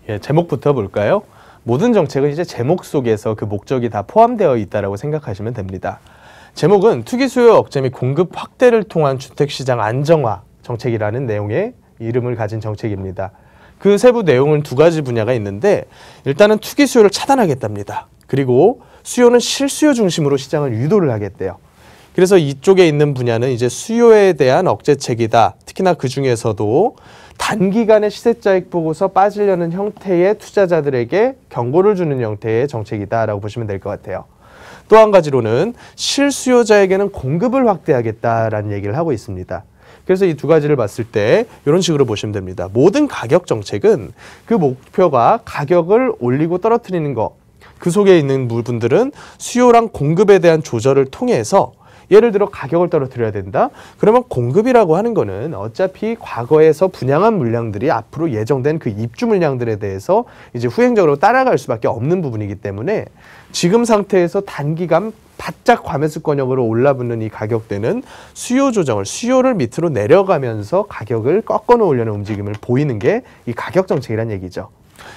예, 제목부터 볼까요? 모든 정책은 이제 제목 속에서 그 목적이 다 포함되어 있다고 생각하시면 됩니다. 제목은 투기 수요 억제 및 공급 확대를 통한 주택시장 안정화 정책이라는 내용의 이름을 가진 정책입니다. 그 세부 내용은 두 가지 분야가 있는데 일단은 투기 수요를 차단하겠답니다. 그리고 수요는 실수요 중심으로 시장을 유도를 하겠대요. 그래서 이쪽에 있는 분야는 이제 수요에 대한 억제책이다. 특히나 그 중에서도 단기간의 시세차익 보고서 빠지려는 형태의 투자자들에게 경고를 주는 형태의 정책이다라고 보시면 될 것 같아요. 또 한 가지로는 실수요자에게는 공급을 확대하겠다라는 얘기를 하고 있습니다. 그래서 이 두 가지를 봤을 때 이런 식으로 보시면 됩니다. 모든 가격 정책은 그 목표가 가격을 올리고 떨어뜨리는 거, 그 속에 있는 부분들은 수요랑 공급에 대한 조절을 통해서 예를 들어 가격을 떨어뜨려야 된다? 그러면 공급이라고 하는 거는 어차피 과거에서 분양한 물량들이 앞으로 예정된 그 입주 물량들에 대해서 이제 후행적으로 따라갈 수밖에 없는 부분이기 때문에 지금 상태에서 단기간 바짝 과매수권역으로 올라붙는 이 가격대는 수요 조정을, 수요를 밑으로 내려가면서 가격을 꺾어 놓으려는 움직임을 보이는 게 이 가격 정책이란 얘기죠.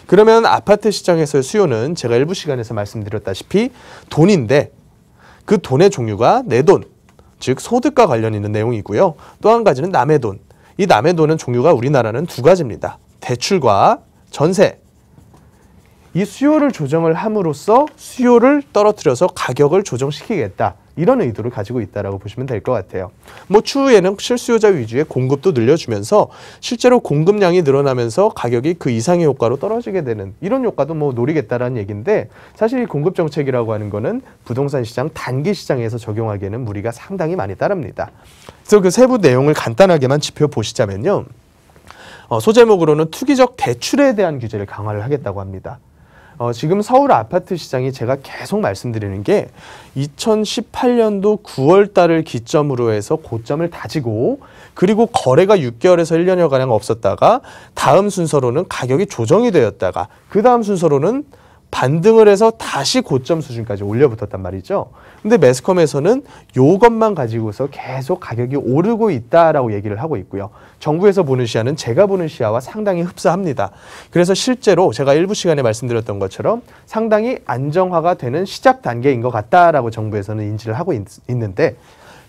그러면 아파트 시장에서의 수요는 제가 일부 시간에서 말씀드렸다시피 돈인데 그 돈의 종류가 내 돈, 즉 소득과 관련 있는 내용이고요. 또 한 가지는 남의 돈. 이 남의 돈은 종류가 우리나라는 두 가지입니다. 대출과 전세. 이 수요를 조정을 함으로써 수요를 떨어뜨려서 가격을 조정시키겠다. 이런 의도를 가지고 있다고 보시면 될 것 같아요. 뭐 추후에는 실수요자 위주의 공급도 늘려주면서 실제로 공급량이 늘어나면서 가격이 그 이상의 효과로 떨어지게 되는 이런 효과도 뭐 노리겠다라는 얘기인데 사실 이 공급 정책이라고 하는 거는 부동산 시장 단기 시장에서 적용하기에는 무리가 상당히 많이 따릅니다. 그래서 그 세부 내용을 간단하게만 짚어보시자면요. 소제목으로는 투기적 대출에 대한 규제를 강화를 하겠다고 합니다. 지금 서울 아파트 시장이 제가 계속 말씀드리는 게 2018년도 9월 달을 기점으로 해서 고점을 다지고 그리고 거래가 6개월에서 1년여가량 없었다가 다음 순서로는 가격이 조정이 되었다가 그 다음 순서로는 반등을 해서 다시 고점 수준까지 올려붙었단 말이죠. 근데 매스컴에서는 이것만 가지고서 계속 가격이 오르고 있다라고 얘기를 하고 있고요. 정부에서 보는 시야는 제가 보는 시야와 상당히 흡사합니다. 그래서 실제로 제가 일부 시간에 말씀드렸던 것처럼 상당히 안정화가 되는 시작 단계인 것 같다라고 정부에서는 인지를 하고 있는데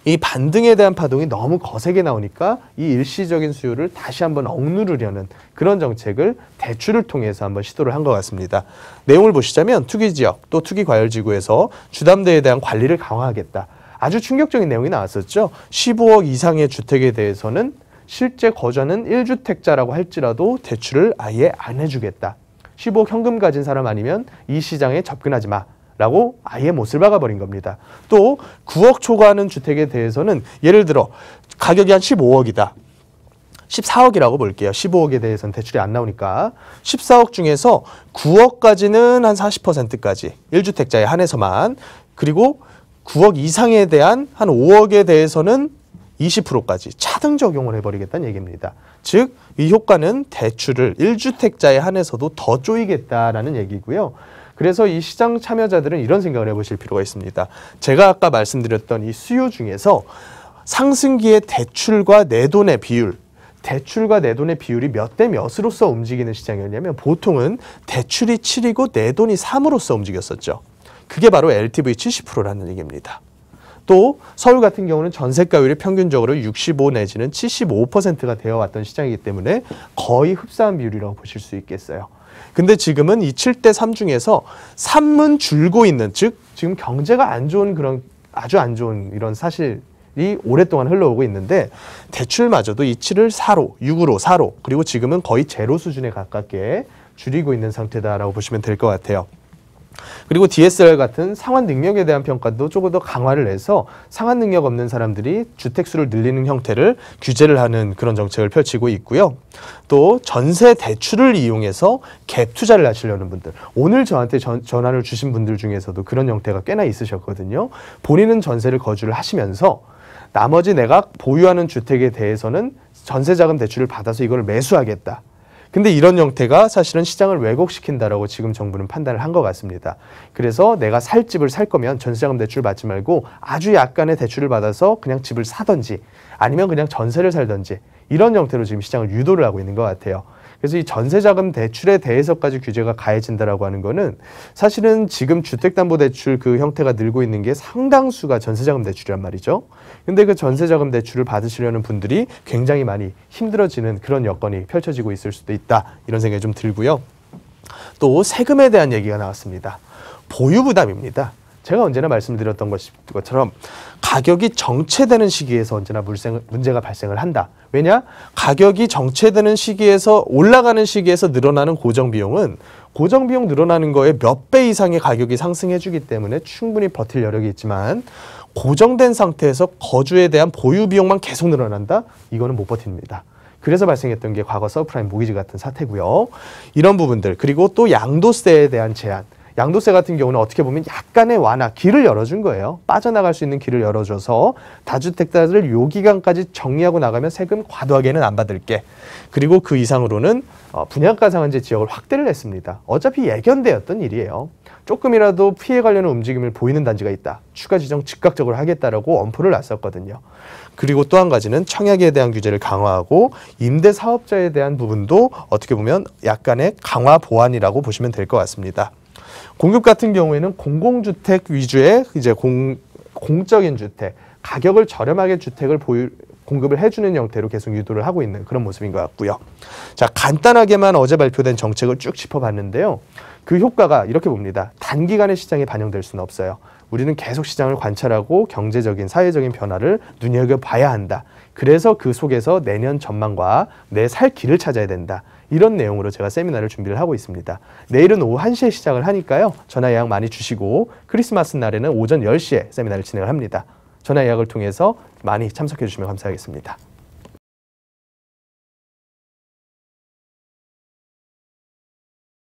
이 반등에 대한 파동이 너무 거세게 나오니까 이 일시적인 수요를 다시 한번 억누르려는 그런 정책을 대출을 통해서 한번 시도를 한 것 같습니다. 내용을 보시자면 투기지역 또 투기과열지구에서 주담대에 대한 관리를 강화하겠다. 아주 충격적인 내용이 나왔었죠. 15억 이상의 주택에 대해서는 실제 거주하는 1주택자라고 할지라도 대출을 아예 안 해주겠다. 15억 현금 가진 사람 아니면 이 시장에 접근하지 마. 라고 아예 못을 박아버린 겁니다. 또 9억 초과하는 주택에 대해서는 예를 들어 가격이 한 15억이다. 14억이라고 볼게요. 15억에 대해서는 대출이 안 나오니까 14억 중에서 9억까지는 한 40%까지 1주택자에 한해서만 그리고 9억 이상에 대한 한 5억에 대해서는 20%까지 차등 적용을 해버리겠다는 얘기입니다. 즉, 이 효과는 대출을 1주택자에 한해서도 더 쪼이겠다라는 얘기고요. 그래서 이 시장 참여자들은 이런 생각을 해보실 필요가 있습니다. 제가 아까 말씀드렸던 이 수요 중에서 상승기의 대출과 내돈의 비율, 대출과 내돈의 비율이 몇 대 몇으로서 움직이는 시장이었냐면 보통은 대출이 7이고 내돈이 3으로서 움직였었죠. 그게 바로 LTV 70%라는 얘기입니다. 또 서울 같은 경우는 전세가율이 평균적으로 65 내지는 75%가 되어 왔던 시장이기 때문에 거의 흡사한 비율이라고 보실 수 있겠어요. 근데 지금은 이 7대 3 중에서 3은 줄고 있는, 즉 지금 경제가 안 좋은 그런 아주 안 좋은 이런 사실이 오랫동안 흘러오고 있는데 대출마저도 이 7을 4로, 6으로 4로 그리고 지금은 거의 제로 수준에 가깝게 줄이고 있는 상태다라고 보시면 될 것 같아요. 그리고 DSR 같은 상환 능력에 대한 평가도 조금 더 강화를 해서 상환 능력 없는 사람들이 주택수를 늘리는 형태를 규제를 하는 그런 정책을 펼치고 있고요. 또 전세 대출을 이용해서 갭 투자를 하시려는 분들, 오늘 저한테 전화를 주신 분들 중에서도 그런 형태가 꽤나 있으셨거든요. 본인은 전세를 거주를 하시면서 나머지 내가 보유하는 주택에 대해서는 전세자금 대출을 받아서 이걸 매수하겠다. 근데 이런 형태가 사실은 시장을 왜곡시킨다라고 지금 정부는 판단을 한 것 같습니다. 그래서 내가 살 집을 살 거면 전세자금 대출을 받지 말고 아주 약간의 대출을 받아서 그냥 집을 사든지 아니면 그냥 전세를 살든지 이런 형태로 지금 시장을 유도를 하고 있는 것 같아요. 그래서 이 전세자금 대출에 대해서까지 규제가 가해진다라고 하는 거는 사실은 지금 주택담보대출 그 형태가 늘고 있는 게 상당수가 전세자금 대출이란 말이죠. 근데 그 전세자금 대출을 받으시려는 분들이 굉장히 많이 힘들어지는 그런 여건이 펼쳐지고 있을 수도 있다. 이런 생각이 좀 들고요. 또 세금에 대한 얘기가 나왔습니다. 보유부담입니다. 제가 언제나 말씀드렸던 것처럼 가격이 정체되는 시기에서 언제나 문제가 발생을 한다. 왜냐? 가격이 정체되는 시기에서 올라가는 시기에서 늘어나는 고정비용은 고정비용 늘어나는 거에 몇 배 이상의 가격이 상승해 주기 때문에 충분히 버틸 여력이 있지만 고정된 상태에서 거주에 대한 보유 비용만 계속 늘어난다? 이거는 못 버팁니다. 그래서 발생했던 게 과거 서브프라임 모기지 같은 사태고요. 이런 부분들, 그리고 또 양도세에 대한 제한. 양도세 같은 경우는 어떻게 보면 약간의 완화, 길을 열어준 거예요. 빠져나갈 수 있는 길을 열어줘서 다주택자를 요 기간까지 정리하고 나가면 세금 과도하게는 안 받을게. 그리고 그 이상으로는 분양가 상한제 지역을 확대를 했습니다. 어차피 예견되었던 일이에요. 조금이라도 피해 관련 움직임을 보이는 단지가 있다. 추가 지정 즉각적으로 하겠다라고 엄포를 놨었거든요. 그리고 또 한 가지는 청약에 대한 규제를 강화하고 임대 사업자에 대한 부분도 어떻게 보면 약간의 강화 보완이라고 보시면 될 것 같습니다. 공급 같은 경우에는 공공주택 위주의 이제 공적인 주택, 가격을 저렴하게 주택을 공급을 해주는 형태로 계속 유도를 하고 있는 그런 모습인 것 같고요. 자, 간단하게만 어제 발표된 정책을 쭉 짚어봤는데요. 그 효과가 이렇게 봅니다. 단기간에 시장에 반영될 수는 없어요. 우리는 계속 시장을 관찰하고 경제적인, 사회적인 변화를 눈여겨봐야 한다. 그래서 그 속에서 내년 전망과 내 살 길을 찾아야 된다. 이런 내용으로 제가 세미나를 준비를 하고 있습니다. 내일은 오후 1시에 시작을 하니까요. 전화 예약 많이 주시고 크리스마스 날에는 오전 10시에 세미나를 진행을 합니다. 전화 예약을 통해서 많이 참석해 주시면 감사하겠습니다.